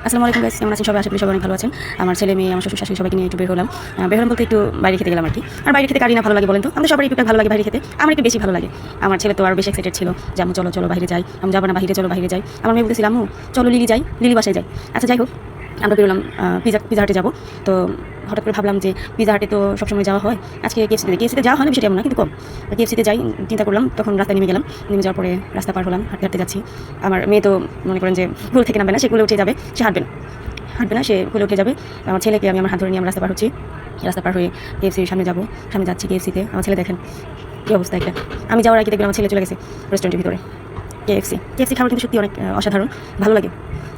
আসসালামু আলাইকুম গাইস, কেমন আছেন সবাই? আশা করি সবাই অনেক ভালো আছেন। আমার ছেলে মেয়ে, আমার শ্বশুর শাশুড়ি সবাইকে নিয়ে একটু বের হলাম বলতে একটু বাইরে খেতে গেলাম আর কি। আর বাইরে খেতে কারি না ভালো লাগে বলেন তো? আমাদের সবারই একটু ভালো লাগে বাইরে খেতে, আমার একটু বেশি ভালো লাগে। আমার ছেলে তো আরও বেশি এক্সাইটেড ছিল যে আম্মু চলো চলো বাইরে যাই। আমি যাবো না, বাইরে চলো বাইরে যাই। আমার মেয়ে বলতেছিল আম্মু চলো লিলি যাই, লিলি বাসায় যাই। আচ্ছা যাই হোক, আমরা বেরোলাম পিজা হাটে যাবো। তো হঠাৎ করে ভাবলাম যে পিজা হাটে তো সবসময় যাওয়া হয়, আজকে কেএফসিতে যাওয়া হয় না, বিষয়টা এমন না কিন্তু কম। কেএফসিতে যাই চিন্তা করলাম, তখন রাস্তায় নেমে গেলাম। নেমে যাওয়ার পরে রাস্তা পার হলাম, হাঁটতে হাঁটতে যাচ্ছি। আমার মেয়ে তো মনে করেন যে ভুল থেকে নামবে না, সে কুলে উঠে যাবে, সে হাঁটবে না, সে কুলে উঠে যাবে। আমার ছেলেকে আমি আমার হাত ধরে নিয়ে আমরা রাস্তা পার হচ্ছি। রাস্তা পার হয়ে কেএফসির সামনে যাবো, সামনে যাচ্ছি কেএফসিতে। আমার ছেলে দেখেন কী অবস্থা একটা। আমি যাওয়ার আগে দেখবেন আমার ছেলে চলে গেছে রেস্টুরেন্টের ভিতরে। কেএফসি খাবার কিন্তু সত্যি অনেক অসাধারণ, ভালো লাগে।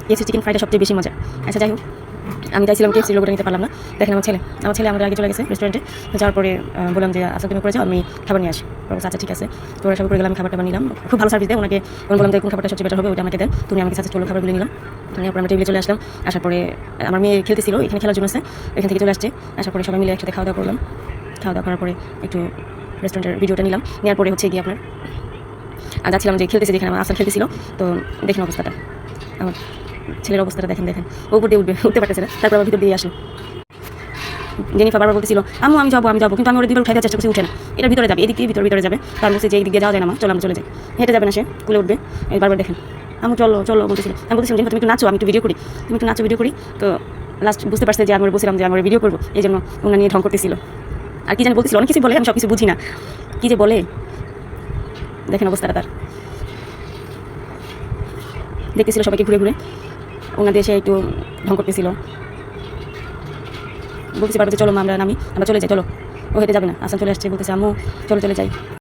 কেএফসি চিকেন ফ্রাইটা সবচেয়ে বেশি মজা। আচ্ছা যাই হোক, আমি চাইছিলাম কেএফসি লোকটা নিতে পারলাম না। দেখেন আমার ছেলে আমাদের আগে চলে গেছে রেস্টুরেন্টে। যাওয়ার পরে বললাম যে আচ্ছা তুমি করে যাও, আমি খাবার নিয়ে আসি। আচ্ছা ঠিক আছে। তো ওরা সব করে গেলাম, খাবারটা নিলাম। খুব ভালো সার্ভিস দেয় ওনাকে। বললাম যে কোন খাবারটা সবচেয়ে বেটার হবে ওটা আমাকে দেন, তুমি আমাকে সাজেস্ট করলো। খাবারগুলো নিলাম, এরপর আমরা টেবিলে চলে আসলাম। আসার পরে আমার মেয়ে খেলতেছিল, এখানে খেলার জন্য আছে, এখান থেকে চলে আসছে। আসার পরে সবাই মিলে একসাথে খাওয়া দাওয়া করলাম। খাওয়া দাওয়া করার পরে একটু রেস্টুরেন্টের ভিডিওটা নিলাম। নেওয়ার পরে হচ্ছে গিয়ে আপনার যাচ্ছিলাম যে খেলতেছে, যেখানে আমার আসান খেলতেছিল। তো দেখেন অবস্থাটা, আমার ছেলের অবস্থাটা দেখেন উপর দিয়ে উঠতে পারতেছে না। তারপর আবার ভিতর দিয়ে আসলো। জেনিফার বারবার বলতেছিল আম্মু আমি যাবো, কিন্তু আমি ওর দিকে উঠাই চেষ্টা করছি, উঠে না। এটার ভিতরে যাবে, এদিক দিয়ে ভিতরে যাবে। তার বলছে যে এই দিক দিয়ে যাওয়া যায় না, মা চলো আমরা চলে যাই। হেঁটে যাবে না, সে কুলে উঠবে। বারবার দেখেন আম্মু চলো চলো বলতেছিল। আমি বলতেছিলাম জেনিফা তুমি একটু নাচো, আমি একটু ভিডিও করি, তুমি একটু নাচো ভিডিও করি। তো লাস্ট বুঝতে পারছে যে আমি বলছিলাম যে আমার ভিডিও করবো, এই জন্য ওনার নিয়ে ঢং করতেছিল। আর কি জানি বলতেছিল, অনেক কিছু বলে, আমি সব কিছু বুঝি না কী যে বলে। দেখেন অবস্থাটা তার, দেখতেছিল সবাইকে ঘুরে ঘুরে, ওনাদের এসে একটু ঢং করতেছিল। বলতেছি পারবে চলো মা আমরা নামি, আমরা চলে যাই চলো। ও হেঁটে যাবে না, আসান চলে আসছে, বলতেছে আম্মু চলো চলে যাই।